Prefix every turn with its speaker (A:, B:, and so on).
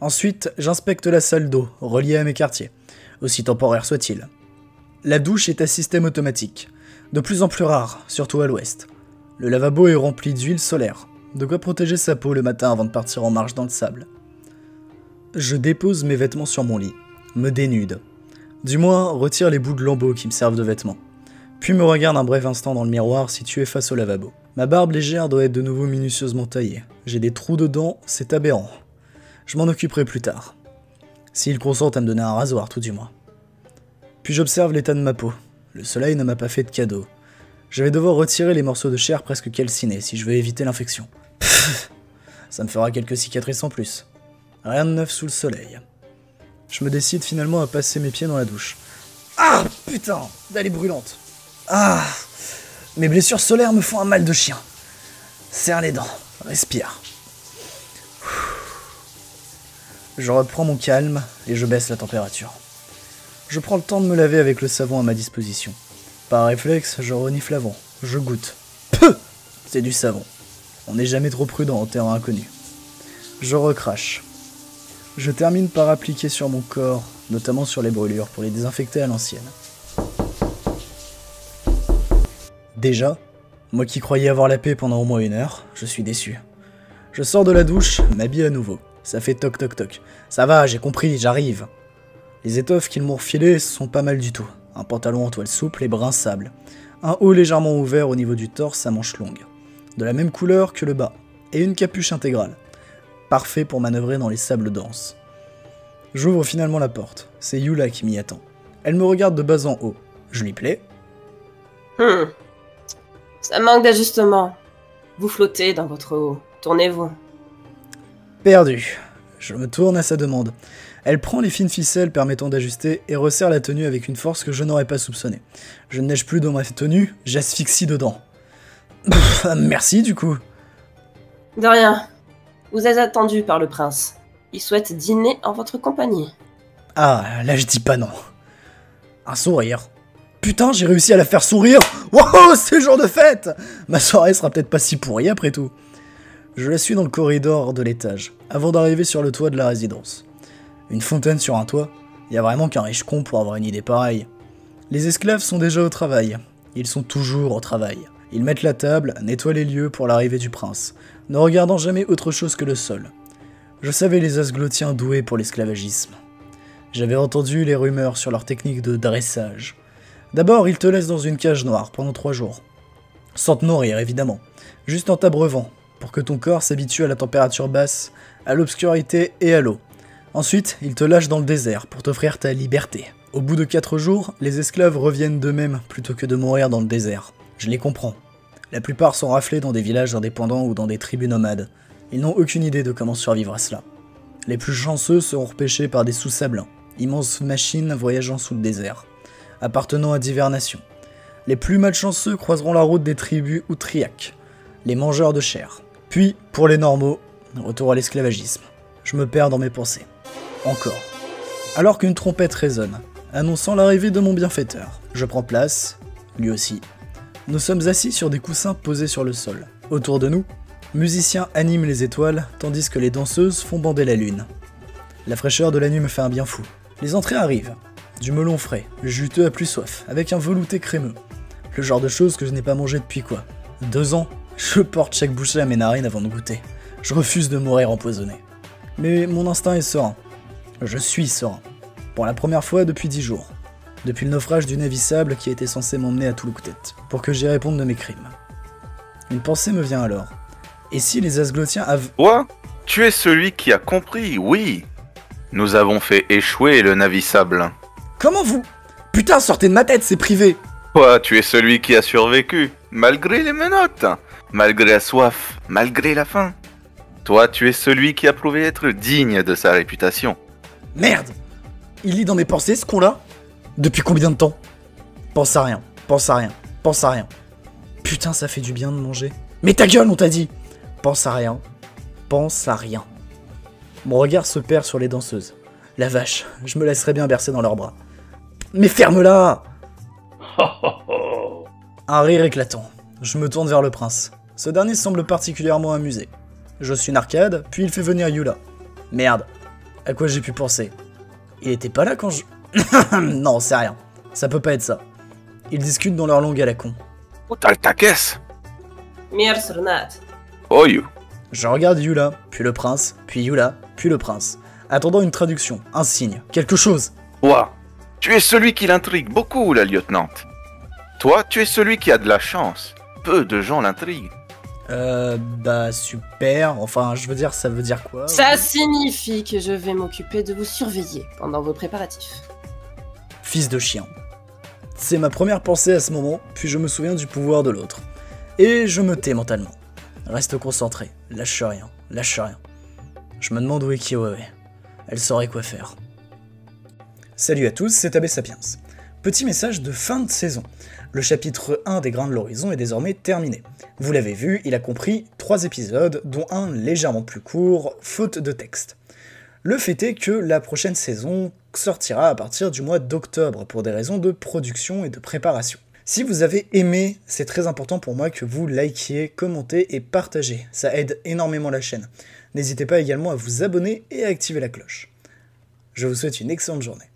A: Ensuite, j'inspecte la salle d'eau, reliée à mes quartiers, aussi temporaire soit-il. La douche est à système automatique, de plus en plus rare, surtout à l'ouest. Le lavabo est rempli d'huile solaire, de quoi protéger sa peau le matin avant de partir en marche dans le sable. Je dépose mes vêtements sur mon lit, me dénude. Du moins, retire les bouts de lambeaux qui me servent de vêtements. Puis me regarde un bref instant dans le miroir situé face au lavabo. Ma barbe légère doit être de nouveau minutieusement taillée. J'ai des trous dedans, c'est aberrant. Je m'en occuperai plus tard. S'il consent à me donner un rasoir, tout du moins. Puis j'observe l'état de ma peau. Le soleil ne m'a pas fait de cadeau. Je vais devoir retirer les morceaux de chair presque calcinés si je veux éviter l'infection. Ça me fera quelques cicatrices en plus. Rien de neuf sous le soleil. Je me décide finalement à passer mes pieds dans la douche. Ah putain, elle est brûlante. Ah, mes blessures solaires me font un mal de chien. Serre les dents, respire. Je reprends mon calme et je baisse la température. Je prends le temps de me laver avec le savon à ma disposition. Par réflexe, je renifle avant, je goûte. Peu, c'est du savon. On n'est jamais trop prudent en terrain inconnu. Je recrache. Je termine par appliquer sur mon corps, notamment sur les brûlures, pour les désinfecter à l'ancienne. Déjà, moi qui croyais avoir la paix pendant au moins 1 heure, je suis déçu. Je sors de la douche, m'habille à nouveau. Ça fait toc toc toc. Ça va, j'ai compris, j'arrive. Les étoffes qu'ils m'ont refilées sont pas mal du tout. Un pantalon en toile souple et brun sable. Un haut légèrement ouvert au niveau du torse à manches longues. De la même couleur que le bas. Et une capuche intégrale. Parfait pour manœuvrer dans les sables denses. J'ouvre finalement la porte. C'est Yula qui m'y attend. Elle me regarde de bas en haut. Je lui plais.
B: Ça manque d'ajustement. Vous flottez dans votre eau. Tournez-vous.
A: Perdu. Je me tourne à sa demande. Elle prend les fines ficelles permettant d'ajuster et resserre la tenue avec une force que je n'aurais pas soupçonnée. Je ne neige plus dans ma tenue, j'asphyxie dedans. Merci du coup.
B: De rien. Vous êtes attendu par le prince. Il souhaite dîner en votre compagnie.
A: Ah, là je dis pas non. Un sourire. Putain, j'ai réussi à la faire sourire. Wow, c'est jour de fête. Ma soirée sera peut-être pas si pourrie après tout. Je la suis dans le corridor de l'étage, avant d'arriver sur le toit de la résidence. Une fontaine sur un toit, y a vraiment qu'un riche con pour avoir une idée pareille. Les esclaves sont déjà au travail. Ils sont toujours au travail. Ils mettent la table, nettoient les lieux pour l'arrivée du prince, ne regardant jamais autre chose que le sol. Je savais les Asglotiens doués pour l'esclavagisme. J'avais entendu les rumeurs sur leur technique de dressage. D'abord, ils te laissent dans une cage noire pendant 3 jours. Sans te nourrir, évidemment. Juste en t'abreuvant, pour que ton corps s'habitue à la température basse, à l'obscurité et à l'eau. Ensuite, ils te lâchent dans le désert pour t'offrir ta liberté. Au bout de 4 jours, les esclaves reviennent d'eux-mêmes plutôt que de mourir dans le désert. Je les comprends. La plupart sont raflés dans des villages indépendants ou dans des tribus nomades. Ils n'ont aucune idée de comment survivre à cela. Les plus chanceux seront repêchés par des sous-sablins, immenses machines voyageant sous le désert, appartenant à diverses nations. Les plus malchanceux croiseront la route des tribus outriaques, les mangeurs de chair. Puis, pour les normaux, retour à l'esclavagisme. Je me perds dans mes pensées. Encore. Alors qu'une trompette résonne, annonçant l'arrivée de mon bienfaiteur. Je prends place, lui aussi. Nous sommes assis sur des coussins posés sur le sol. Autour de nous, musiciens animent les étoiles, tandis que les danseuses font bander la lune. La fraîcheur de la nuit me fait un bien fou. Les entrées arrivent. Du melon frais, juteux à plus soif, avec un velouté crémeux. Le genre de choses que je n'ai pas mangé depuis quoi 2 ans. Je porte chaque bouchée à mes narines avant de goûter. Je refuse de mourir empoisonné. Mais mon instinct est serein. Je suis serein. Pour la première fois depuis 10 jours. Depuis le naufrage du navissable qui était censé m'emmener à Toulouktet, pour que j'y réponde de mes crimes. Une pensée me vient alors. Et si les Asglotiens avaient...
C: Toi, tu es celui qui a compris, oui. Nous avons fait échouer le navissable.
A: Comment vous... Putain, sortez de ma tête, c'est privé.
C: Toi, tu es celui qui a survécu, malgré les menottes, malgré la soif, malgré la faim. Toi, tu es celui qui a prouvé être digne de sa réputation.
A: Merde! Il lit dans mes pensées, ce con-là? Depuis combien de temps? Pense à rien, pense à rien, pense à rien. Putain, ça fait du bien de manger. Mais ta gueule, on t'a dit! Pense à rien, pense à rien. Mon regard se perd sur les danseuses. La vache, je me laisserais bien bercer dans leurs bras. Mais ferme-la! Un rire éclatant. Je me tourne vers le prince. Ce dernier semble particulièrement amusé. Je suis une arcade, puis il fait venir Yula. Merde. À quoi j'ai pu penser? Il était pas là quand je... Non, c'est rien. Ça peut pas être ça. Ils discutent dans leur langue à la con.
C: Taltakes.
B: Mirsrnat.
C: Oh you.
A: Je regarde Yula, puis le prince, puis Yula, puis le prince. Attendant une traduction, un signe, quelque chose.
C: Toi, tu es celui qui l'intrigue beaucoup, la lieutenante. Toi, tu es celui qui a de la chance. Peu de gens l'intriguent.
A: Bah super, enfin je veux dire, ça veut dire quoi?
B: Ça signifie que je vais m'occuper de vous surveiller pendant vos préparatifs.
A: Fils de chien. C'est ma première pensée à ce moment, puis je me souviens du pouvoir de l'autre. Et je me tais mentalement. Reste concentré, lâche rien, lâche rien. Je me demande où est Kyoe. Elle saurait quoi faire. Salut à tous, c'est Abbé Sapiens. Petit message de fin de saison. Le chapitre 1 des Grains de l'Horizon est désormais terminé. Vous l'avez vu, il a compris 3 épisodes, dont un légèrement plus court, faute de texte. Le fait est que la prochaine saison sortira à partir du mois d'octobre pour des raisons de production et de préparation. Si vous avez aimé, c'est très important pour moi que vous likiez, commentez et partagez. Ça aide énormément la chaîne. N'hésitez pas également à vous abonner et à activer la cloche. Je vous souhaite une excellente journée.